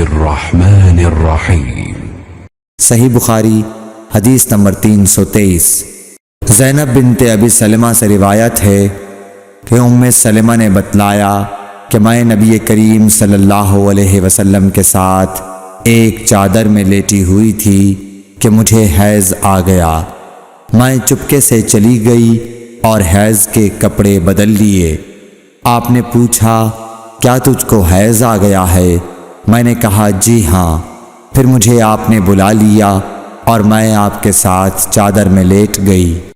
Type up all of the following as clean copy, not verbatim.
बिस्मिल्लाहिर्रहमानिर्रहीम। सही बुखारी हदीस नंबर 323। ज़ैनब बिनते अबी सलमा से रिवायत है कि उम्मे सलमा ने बतलाया कि मैं नबी करीम सल्लल्लाहु अलैहि वसल्लम के साथ एक चादर में लेटी हुई थी कि मुझे हैज़ आ गया। मैं चुपके से चली गई और हैज़ के कपड़े बदल लिए। आपने पूछा, क्या तुझको हैज़ आ गया है? मैंने कहा, जी हाँ। फिर मुझे आपने बुला लिया और मैं आपके साथ चादर में लेट गई।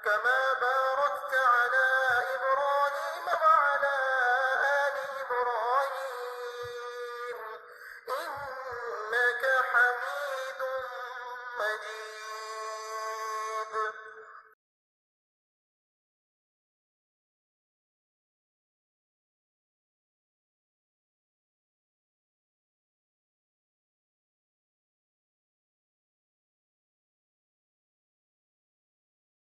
كما باركت على إبراهيم وعلى آل إبراهيم إنك حميد مجيد।